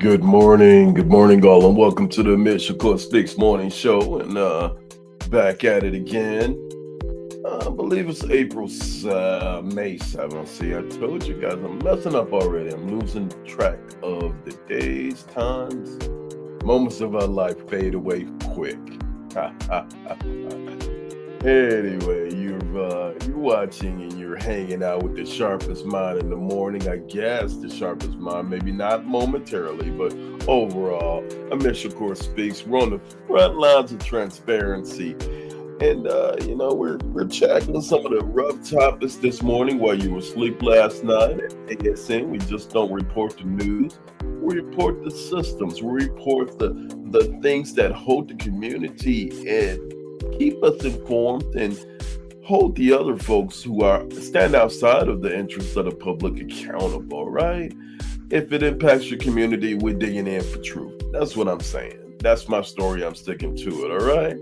Good morning, all, and welcome to the Amir Shakur Speaks Morning Show. And back at it again. I believe it's May 7th. See, I told you guys I'm messing up already. I'm losing track of the days, times, moments of our life fade away quick. Anyway, you're watching and you're hanging out with the sharpest mind in the morning. I guess the sharpest mind, maybe not momentarily, but overall. Amir Shakur Speaks. We're on the front lines of transparency, and we're tackling some of the rough topics this morning while you were asleep last night at ASN. We just don't report the news. We report the systems. We report the things that hold the community and keep us informed and hold the other folks who are stand outside of the interests of the public accountable, right? If it impacts your community, we're digging in for truth. That's what I'm saying. That's my story. I'm sticking to it. All right.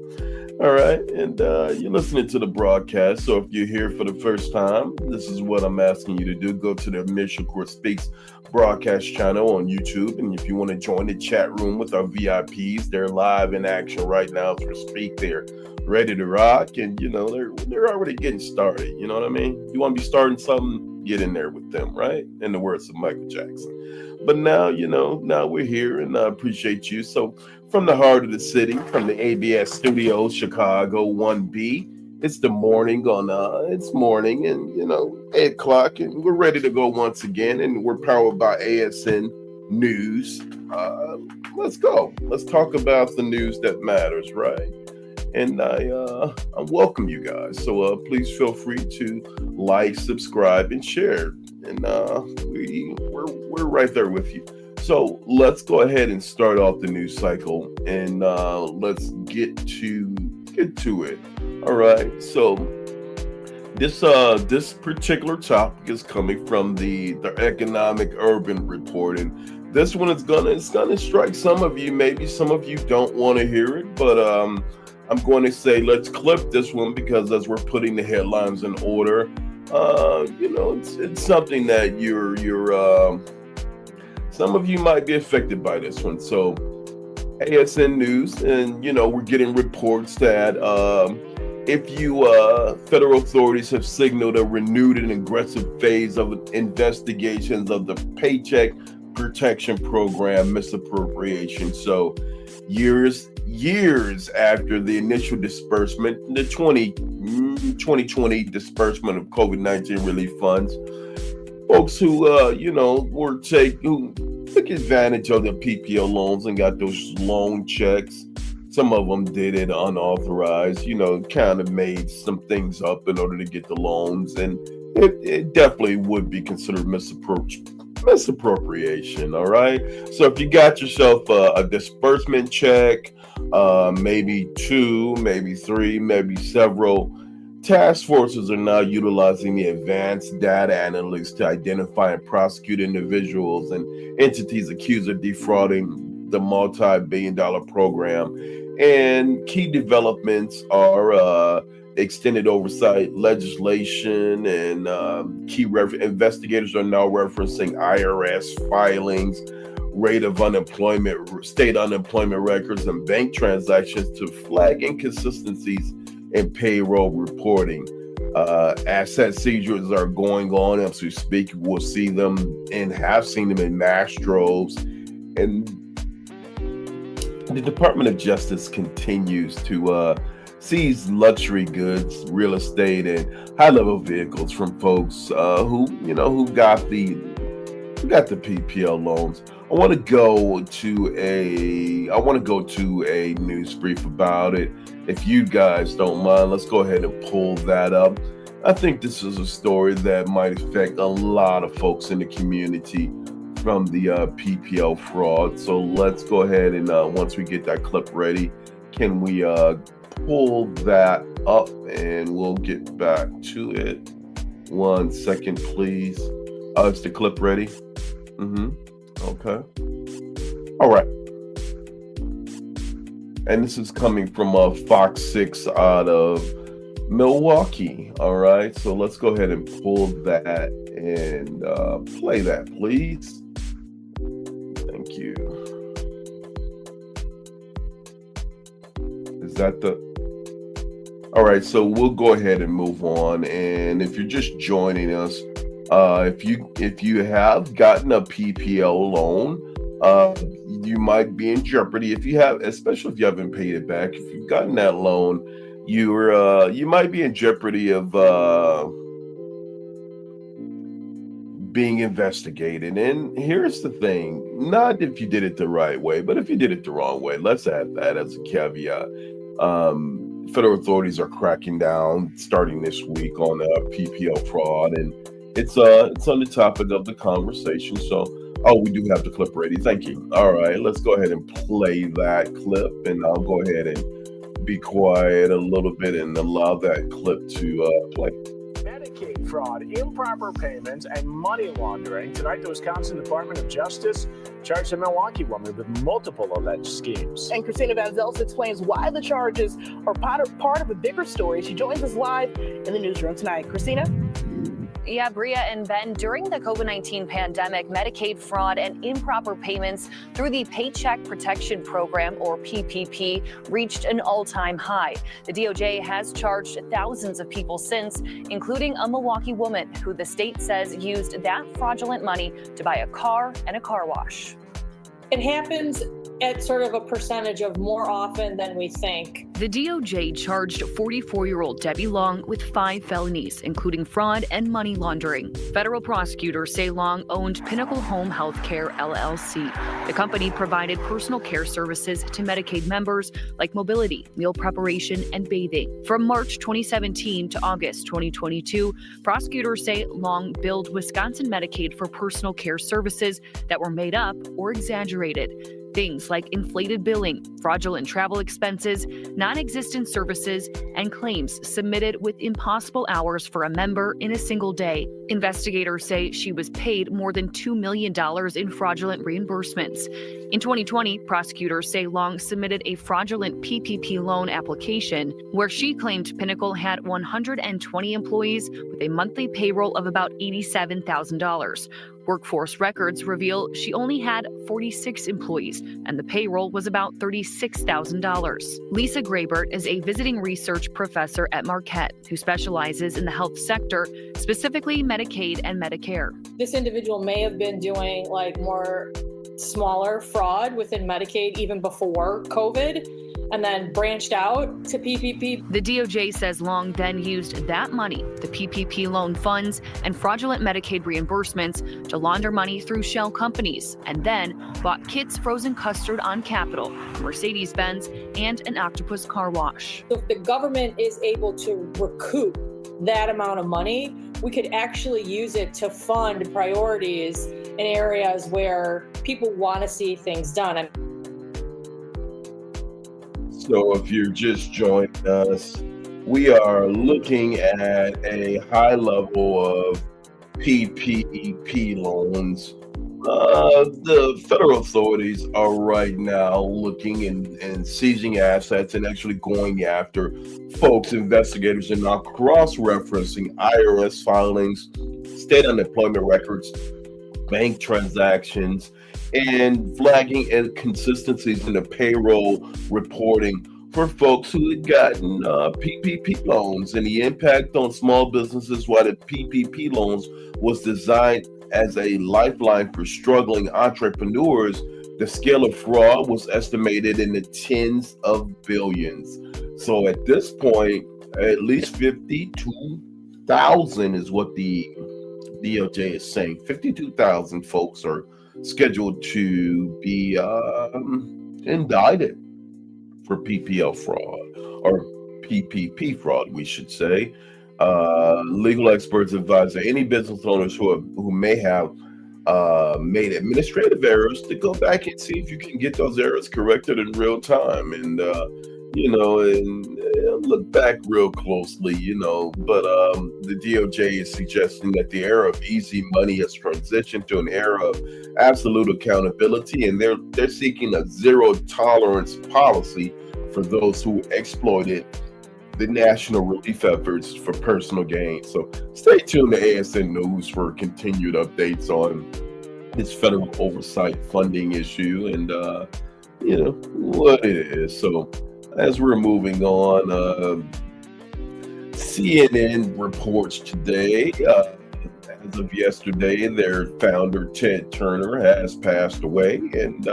All right. And you're listening to the broadcast. So if you're here for the first time, this is what I'm asking you to do. Go to the Amir Shakur Speaks broadcast channel on YouTube. And if you want to join the chat room with our VIPs, they're live in action right now as we speak. They're ready to rock. And, they're already getting started. You know what I mean? You want to be starting something, get in there with them, right? In the words of Michael Jackson. But now, now we're here, and I appreciate you. So from the heart of the city, from the ABS studios, Chicago 1B, it's the morning it's morning and, 8 o'clock, and we're ready to go once again, and we're powered by ASN News. Let's go. Let's talk about the news that matters, right? And I welcome you guys. So please feel free to like, subscribe, and share. And we're right there with you. So let's go ahead and start off the news cycle, and let's get to it. All right. So this particular topic is coming from the Economic Urban Report, and this one is gonna strike some of you. Maybe some of you don't want to hear it, but I'm going to say let's clip this one, because as we're putting the headlines in order, it's something that some of you might be affected by this one. So ASN News, and we're getting reports that federal authorities have signaled a renewed and aggressive phase of investigations of the Paycheck Protection Program misappropriation. So years after the initial disbursement, the 2020 disbursement of COVID-19 relief funds, folks who who took advantage of the PPL loans and got those loan checks. Some of them did it unauthorized, kind of made some things up in order to get the loans, and it definitely would be considered misappropriation. All right. So if you got yourself a disbursement check, maybe two, maybe three, maybe several, task forces are now utilizing the advanced data analytics to identify and prosecute individuals and entities accused of defrauding the multi-billion-dollar program. And key developments are extended oversight legislation, and investigators are now referencing IRS filings, rate of unemployment, state unemployment records, and bank transactions to flag inconsistencies in payroll reporting. Asset seizures are going on as we speak. We'll see them and have seen them in mass droves. And the Department of Justice continues to seize luxury goods, real estate, and high-level vehicles from folks who got the PPL loans. I want to go to a news brief about it. If you guys don't mind, let's go ahead and pull that up. I think this is a story that might affect a lot of folks in the community from the PPL fraud. So let's go ahead and once we get that clip ready, can we pull that up, and we'll get back to it. 1 second, please. Is the clip ready? Okay. All right. And this is coming from Fox 6 out of Milwaukee. All right. So let's go ahead and pull that and play that, please. Thank you. got the All right, so we'll go ahead and move on. And if you're just joining us, if you have gotten a PPL loan, you might be in jeopardy if you have, especially if you haven't paid it back. If you've gotten that loan, you might be in jeopardy of being investigated. And here's the thing: not if you did it the right way, but if you did it the wrong way. Let's add that as a caveat. Federal authorities are cracking down starting this week on PPL fraud, and it's on the topic of the conversation. So, oh, we do have the clip ready. Thank you. All right, let's go ahead and play that clip, and I'll go ahead and be quiet a little bit and allow that clip to play. Medicaid fraud, improper payments, and money laundering. Tonight, the Wisconsin Department of Justice charged a Milwaukee woman with multiple alleged schemes. And Christina Vanzels explains why the charges are part of a bigger story. She joins us live in the newsroom tonight. Christina? Yeah, Bria and Ben, during the COVID-19 pandemic, Medicaid fraud and improper payments through the Paycheck Protection Program, or PPP, reached an all-time high. The DOJ has charged thousands of people since, including a Milwaukee woman who the state says used that fraudulent money to buy a car and a car wash. It happens at sort of a percentage of more often than we think. The DOJ charged 44-year-old Debbie Long with 5 felonies, including fraud and money laundering. Federal prosecutors say Long owned Pinnacle Home Healthcare, LLC. The company provided personal care services to Medicaid members like mobility, meal preparation, and bathing. From March 2017 to August 2022, prosecutors say Long billed Wisconsin Medicaid for personal care services that were made up or exaggerated. Things like inflated billing, fraudulent travel expenses, non-existent services, and claims submitted with impossible hours for a member in a single day. Investigators say she was paid more than $2 million in fraudulent reimbursements. In 2020, prosecutors say Long submitted a fraudulent PPP loan application where she claimed Pinnacle had 120 employees with a monthly payroll of about $87,000. Workforce records reveal she only had 46 employees, and the payroll was about $36,000. Lisa Graybert is a visiting research professor at Marquette who specializes in the health sector, specifically Medicaid and Medicare. This individual may have been doing like more smaller fraud within Medicaid even before COVID, and then branched out to PPP. The DOJ says Long then used that money, the PPP loan funds, and fraudulent Medicaid reimbursements to launder money through shell companies, and then bought Kit's frozen custard on Capitol, Mercedes-Benz, and an Octopus car wash. So if the government is able to recoup that amount of money, we could actually use it to fund priorities in areas where people want to see things done. So if you're just joining us, we are looking at a high level of PPP loans. The federal authorities are right now looking and seizing assets and actually going after folks. Investigators are now cross-referencing IRS filings, state unemployment records, bank transactions, and flagging inconsistencies in the payroll reporting for folks who had gotten PPP loans, and the impact on small businesses. While the PPP loans was designed as a lifeline for struggling entrepreneurs, the scale of fraud was estimated in the tens of billions. So at this point, at least 52,000 is what the DOJ is saying. 52,000 folks are scheduled to be indicted for PPL fraud, or PPP fraud, we should say. Legal experts advise that any business owners who may have made administrative errors to go back and see if you can get those errors corrected in real time, and look back real closely, but the DOJ is suggesting that the era of easy money has transitioned to an era of absolute accountability, and they're seeking a zero tolerance policy for those who exploited the national relief efforts for personal gain. So stay tuned to ASN News for continued updates on this federal oversight funding issue and what it is. So As we're moving on, CNN reports today, as of yesterday, their founder Ted Turner has passed away, and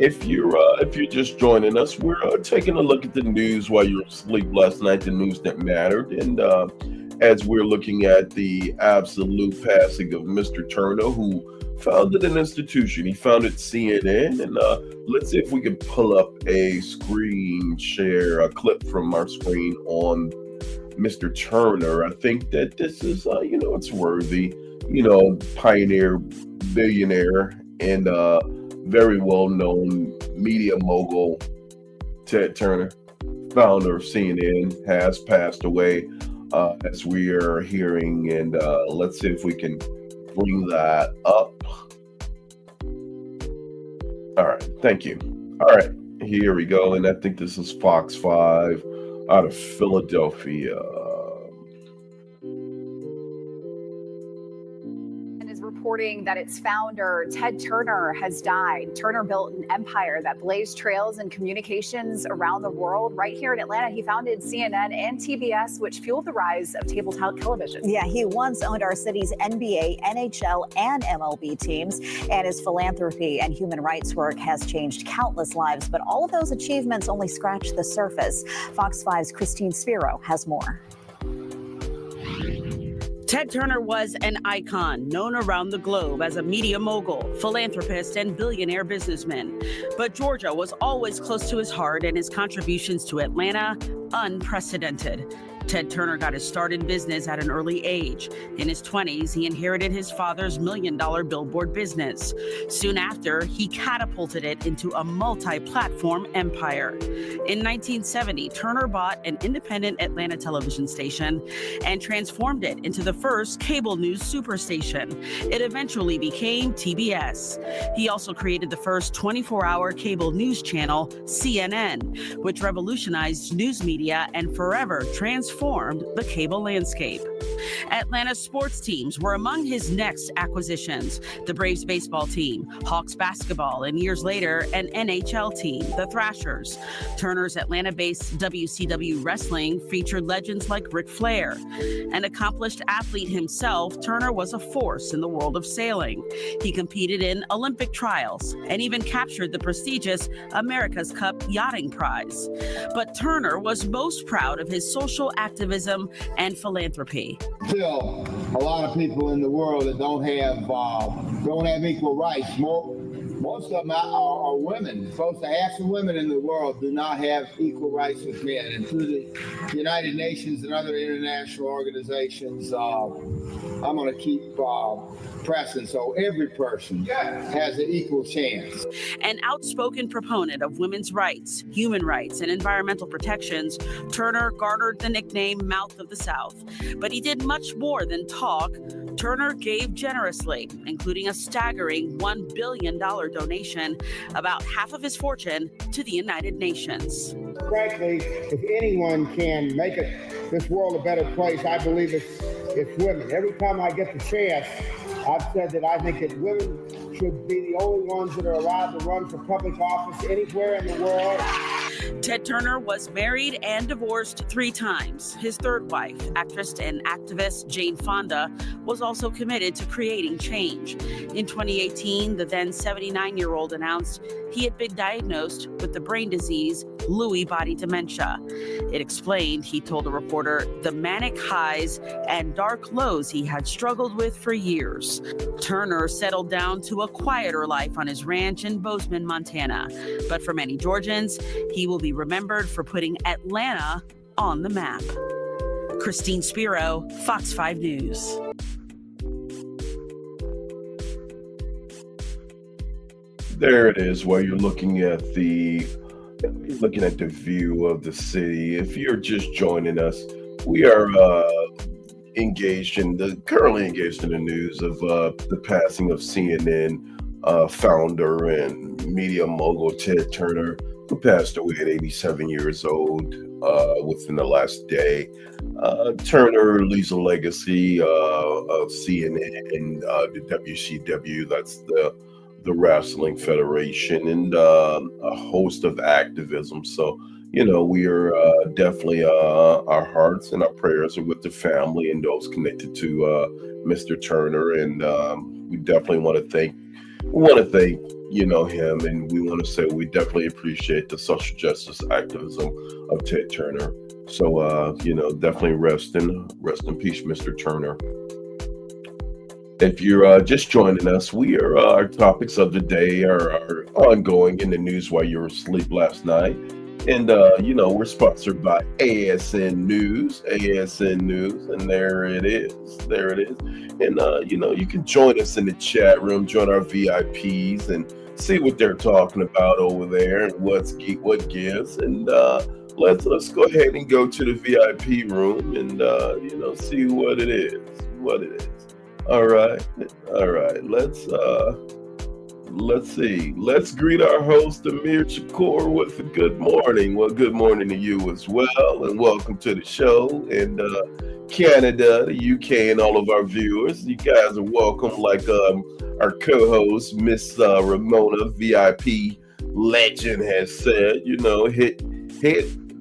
if you're just joining us, we're taking a look at the news while you were asleep last night, the news that mattered, and as we're looking at the absolute passing of Mr. Turner, who founded an institution. He founded CNN, and let's see if we can pull up a screen share, a clip from our screen on Mr. Turner. I think that this is, it's worthy. Pioneer, billionaire, and very well-known media mogul Ted Turner, founder of CNN, has passed away, as we are hearing. And let's see if we can bring that up. All right, thank you. All right, here we go. And I think this is Fox 5 out of Philadelphia. Reporting that its founder, Ted Turner, has died. Turner built an empire that blazed trails in communications around the world. Right here in Atlanta, he founded CNN and TBS, which fueled the rise of tabletop television. Yeah, he once owned our city's NBA, NHL, and MLB teams, and his philanthropy and human rights work has changed countless lives. But all of those achievements only scratch the surface. Fox 5's Christine Spiro has more. Ted Turner was an icon, known around the globe as a media mogul, philanthropist, and billionaire businessman. But Georgia was always close to his heart, and his contributions to Atlanta, unprecedented. Ted Turner got his start in business at an early age. In his 20s, he inherited his father's $1 million billboard business. Soon after, he catapulted it into a multi-platform empire. In 1970, Turner bought an independent Atlanta television station and transformed it into the first cable news superstation. It eventually became TBS. He also created the first 24-hour cable news channel, CNN, which revolutionized news media and forever transformed the cable landscape. Atlanta sports teams were among his next acquisitions. The Braves baseball team, Hawks basketball, and years later, an NHL team, the Thrashers. Turner's Atlanta-based WCW wrestling featured legends like Ric Flair. An accomplished athlete himself, Turner was a force in the world of sailing. He competed in Olympic trials and even captured the prestigious America's Cup yachting prize. But Turner was most proud of his social activism and philanthropy. Still, a lot of people in the world that don't have equal rights. Most of them are women. Close to half the women in the world do not have equal rights with men. And through the United Nations and other international organizations, I'm going to keep pressing so every person has an equal chance. An outspoken proponent of women's rights, human rights, and environmental protections, Turner garnered the nickname Mouth of the South. But he did much more than talk. Turner gave generously, including a staggering $1 billion donation, about half of his fortune, to the United Nations. Frankly, if anyone can make this world a better place, I believe it's women. Every time I get the chance, I've said that I think that women should be the only ones that are allowed to run for public office anywhere in the world. Ted Turner was married and divorced 3 times. His third wife, actress and activist Jane Fonda, was also committed to creating change. In 2018, the then 79-year-old announced he had been diagnosed with the brain disease Lewy body dementia. It explained, he told a reporter, the manic highs and dark lows he had struggled with for years. Turner settled down to a quieter life on his ranch in Bozeman, Montana. But for many Georgians, he will be remembered for putting Atlanta on the map. Christine Spiro, Fox 5 News. There it is. While you're looking at the view of the city. If you're just joining us, we are currently engaged in the news of the passing of CNN founder and media mogul Ted Turner, who passed away at 87 years old within the last day. Turner leaves a legacy of CNN and the WCW. That's the the Wrestling Federation, and a host of activism. So, we are definitely our hearts and our prayers are with the family and those connected to Mr. Turner, and we definitely want to thank him, and we want to say we definitely appreciate the social justice activism of Ted Turner. So definitely rest in peace, Mr. Turner. If you're just joining us, our topics of the day are ongoing in the news while you were asleep last night. And we're sponsored by ASN News, and there it is. And you can join us in the chat room, join our VIPs, and see what they're talking about over there and what gives. And let's go ahead and go to the VIP room and see what it is. All right. Let's see. Let's greet our host, Amir Shakur, with a good morning. Well, good morning to you as well, and welcome to the show. And Canada, the UK, and all of our viewers, you guys are welcome. Like our co-host, Miss Ramona, VIP legend, has said, hit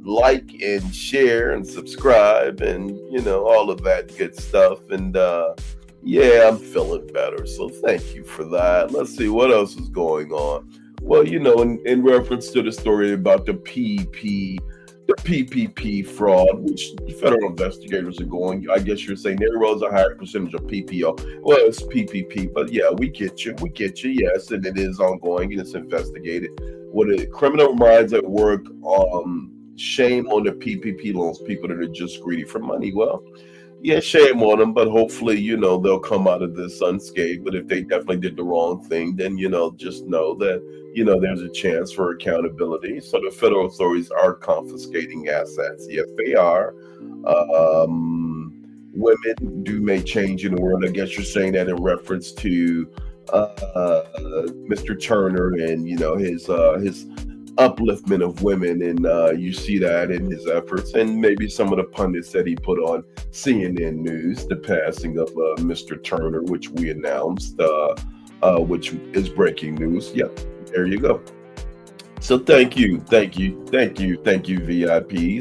like and share and subscribe and all of that good stuff. And yeah, I'm feeling better, so thank you for that. Let's see what else is going on. Well, in reference to the story about the PPP fraud, which federal investigators are going, I guess you're saying there was a higher percentage of PPL. Well, it's PPP, but yeah, we get you, yes, and it is ongoing and it's investigated. What a criminal minds at work, shame on the PPP loans, people that are just greedy for money. Well, yeah, shame on them, but hopefully, they'll come out of this unscathed. But if they definitely did the wrong thing, then, just know that, there's a chance for accountability. So the federal authorities are confiscating assets. Yes, they are. Women do make change in the world. I guess you're saying that in reference to Mr. Turner and, his upliftment of women, and you see that in his efforts, and maybe some of the pundits that he put on CNN News, the passing of Mr. Turner, which we announced, which is breaking news. Yep, there you go. So thank you, VIPs,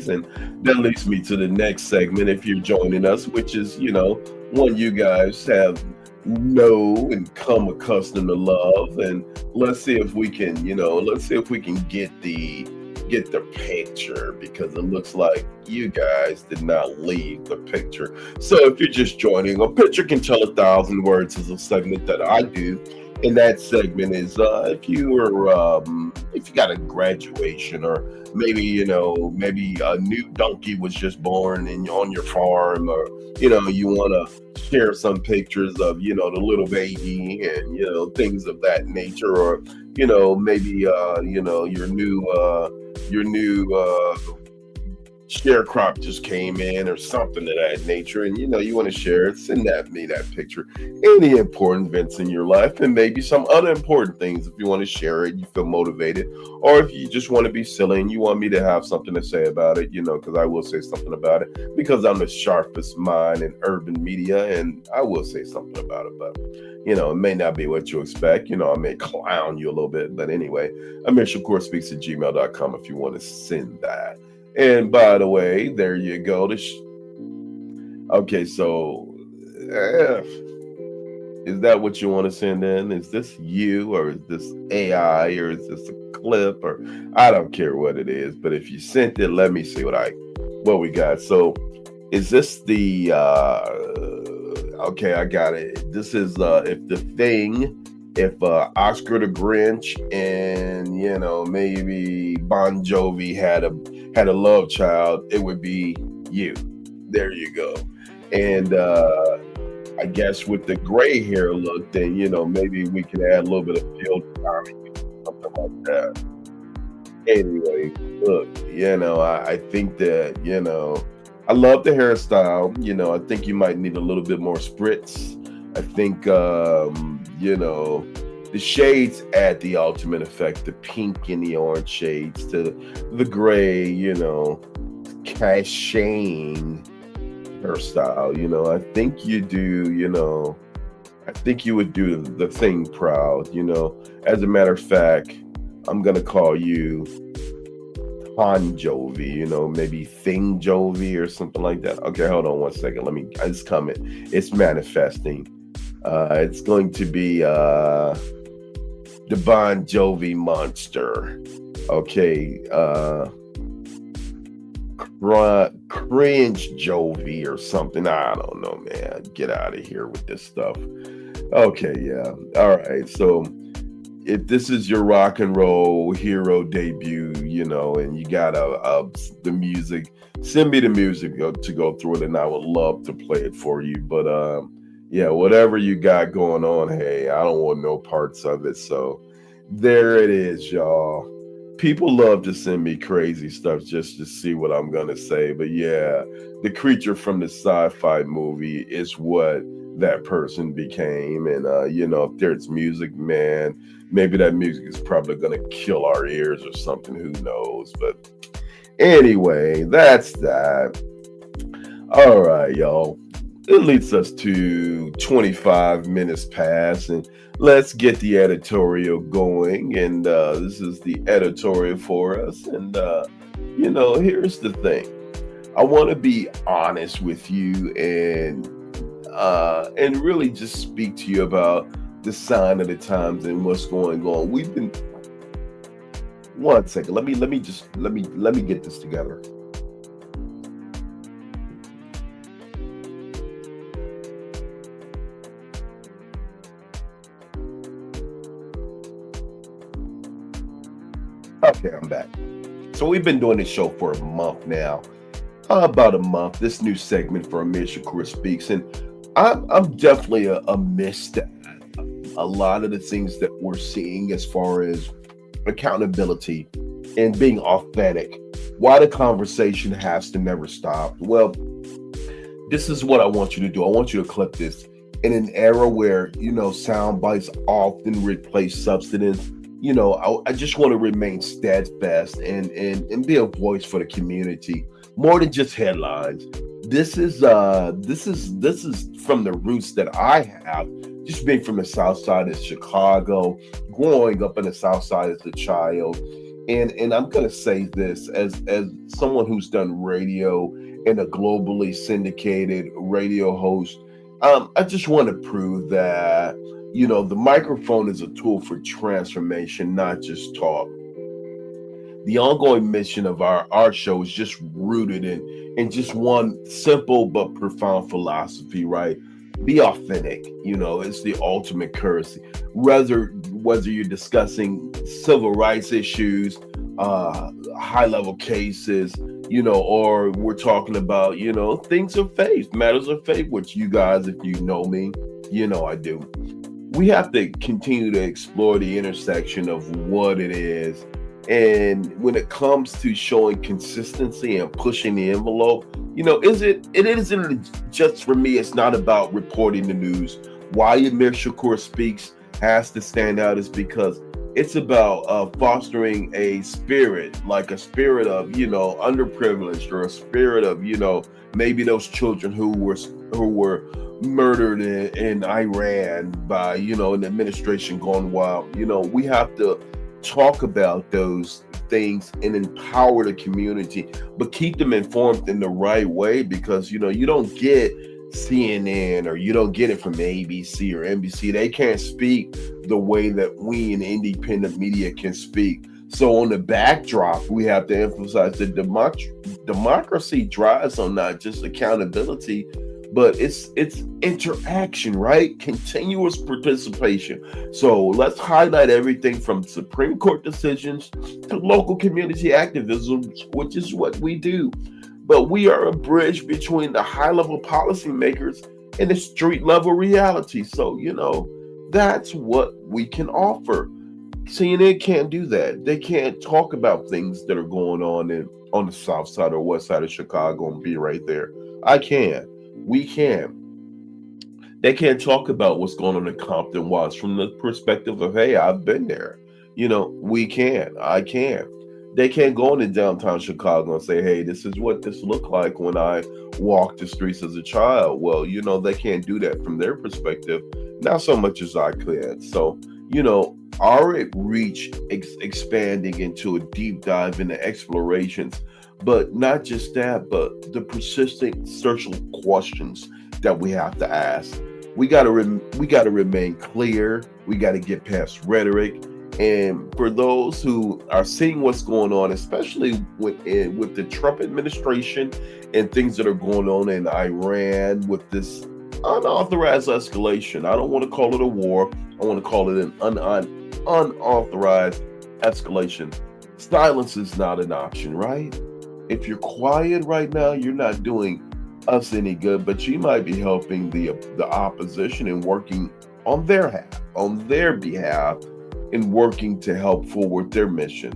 and that leads me to the next segment. If you're joining us, which is one you guys have know and come accustomed to love, and let's see if we can get the picture, because it looks like you guys did not leave the picture. So if you're just joining, a picture can tell 1,000 words is a segment that I do. And that segment is if you got a graduation, or maybe a new donkey was just born on your farm, or you want to share some pictures of the little baby and things of that nature, or maybe your new sharecrop just came in, or something of that nature, and you want to share it, send me that picture. Any important events in your life, and maybe some other important things, if you want to share it, you feel motivated, or if you just want to be silly and you want me to have something to say about it, because I will say something about it, because I'm the sharpest mind in urban media, and I will say something about it. But it may not be what you expect. I may clown you a little bit, but anyway, Amir Shakur speaks at gmail.com if you want to send that. And by the way, there you go. Okay, so is that what you want to send in? Is this you, or is this AI, or is this a clip, or I don't care what it is, but if you sent it, let me see what we got. So is this the okay, I got it. This is if Oscar the Grinch and maybe Bon Jovi had a love child, it would be you. There you go. And I guess with the gray hair look, then maybe we can add a little bit of field time, something like that. Anyway, look, I think that I love the hairstyle. I think you might need a little bit more spritz. I think the shades add the ultimate effect, the pink and the orange shades to the gray, cashane hairstyle. I think you do, I think you would do the thing proud. As a matter of fact, I'm gonna call you Bon Jovi, maybe Thing Jovi or something like that. Okay, hold on one second. It's coming. It's manifesting. It's going to be the Bon Jovi monster. Okay, cringe Jovi or something. I don't know, man. Get out of here with this stuff. Okay, yeah. All right. So if this is your rock and roll hero debut, and you got the music, send me the music to go through it, and I would love to play it for you. But yeah, whatever you got going on, hey, I don't want no parts of it. So there it is, y'all. People love to send me crazy stuff just to see what I'm gonna say. But yeah, the creature from the sci-fi movie is what that person became. And if there's music, man, maybe that music is probably gonna kill our ears or something. Who knows? But anyway, that's that. All right, y'all. It leads us to 25 minutes past, and let's get the editorial going. And this is the editorial for us. And here's the thing. I want to be honest with you and really just speak to you about the sign of the times and what's going on. We've been one second. Let me get this together. Okay, I'm back. So we've been doing this show for a month now. About a month. This new segment for Amir Shakur Speaks, and I'm definitely amidst a lot of the things that we're seeing as far as accountability and being authentic. Why the conversation has to never stop. Well, this is what I want you to do. I want you to clip this. In an era where sound bites often replace substance, I just want to remain steadfast and be a voice for the community, more than just headlines. This is from the roots that I have, just being from the South Side of Chicago, growing up in the South Side as a child, and I'm gonna say this as someone who's done radio and a globally syndicated radio host. I just want to prove that the microphone is a tool for transformation, not just talk. The ongoing mission of our show is just rooted in just one simple but profound philosophy, right? Be authentic. It's the ultimate currency. Whether you're discussing civil rights issues, high level cases, or we're talking about, things of faith, matters of faith, which you guys, if you know me, I do. We have to continue to explore the intersection of what it is. And when it comes to showing consistency and pushing the envelope, it isn't just for me. It's not about reporting the news. Why Amir Shakur Speaks has to stand out is because it's about fostering a spirit, like a spirit of, underprivileged, or a spirit of, maybe those children who were murdered in Iran by, an administration gone wild. We have to talk about those things and empower the community, but keep them informed in the right way, because you don't get CNN or you don't get it from ABC or NBC. They can't speak the way that we in independent media can speak. So on the backdrop, we have to emphasize that democracy drives on not just accountability, but it's interaction, right? Continuous participation. So let's highlight everything from Supreme Court decisions to local community activism, which is what we do. But we are a bridge between the high-level policymakers and the street-level reality. So, that's what we can offer. CNN can't do that. They can't talk about things that are going on the south side or west side of Chicago and be right there. I can. We can. They can't talk about what's going on in Compton Watts from the perspective of, hey, I've been there. We can. I can. They can't go into downtown Chicago and say, hey, this is what this looked like when I walked the streets as a child. Well, they can't do that from their perspective, not so much as I could. So, our reach expanding into a deep dive into explorations, but not just that, but the persistent social questions that we have to ask. We got to remain clear. We got to get past rhetoric. And for those who are seeing what's going on, especially with the Trump administration and things that are going on in Iran with this unauthorized escalation, I don't want to call it a war. I want to call it an unauthorized escalation. Silence is not an option, right? If you're quiet right now, you're not doing us any good, but you might be helping the opposition and working on their behalf, and working to help forward their mission.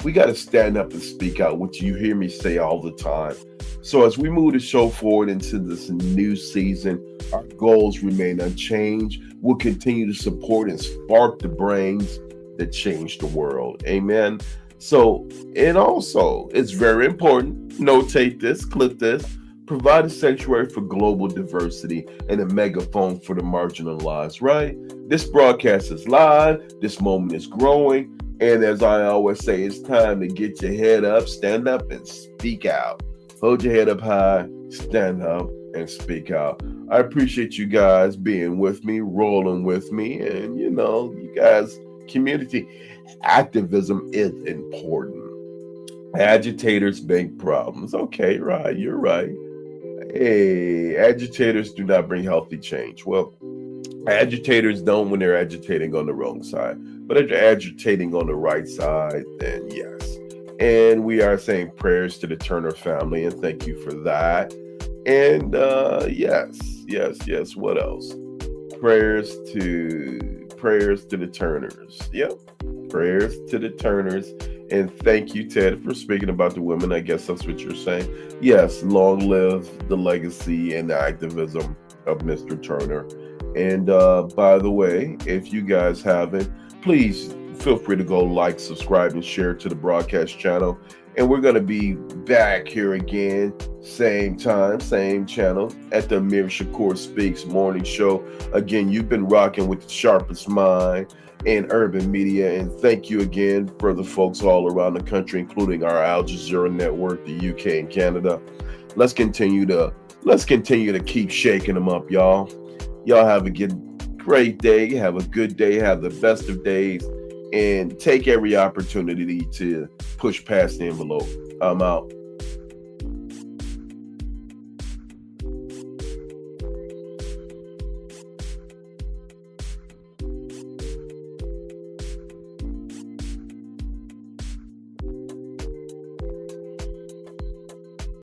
We got to stand up and speak out, which you hear me say all the time. So as we move the show forward into this new season, our goals remain unchanged. We'll continue to support and spark the brains that change the world. Amen. So, and also, it's very important, notate this, clip this, provide a sanctuary for global diversity and a megaphone for the marginalized, right? This broadcast is live. This moment is growing. And as I always say, it's time to get your head up, stand up, and speak out. Hold your head up high, stand up, and speak out. I appreciate you guys being with me, rolling with me. And, you guys, community activism is important. Agitators make problems. Okay, right. You're right. Hey, agitators do not bring healthy change. Well, agitators don't when they're agitating on the wrong side. But if they're agitating on the right side, then yes. And we are saying prayers to the Turner family, and thank you for that. And yes. What else? Prayers to the Turners. Yep. Prayers to the Turners. And thank you, Ted, for speaking about the women. I guess that's what you're saying. Yes, long live the legacy and the activism of Mr. Turner. And by the way, if you guys haven't, please feel free to go like, subscribe, and share to the broadcast channel. And we're going to be back here again, same time, same channel, at the Amir Shakur Speaks morning show. Again, you've been rocking with the sharpest mind in urban media, and thank you again for the folks all around the country, including our Al Jazeera network, the UK and Canada. Let's continue to keep shaking them up, y'all. Y'all have a great day, have a good day, have the best of days, and take every opportunity to push past the envelope. I'm out.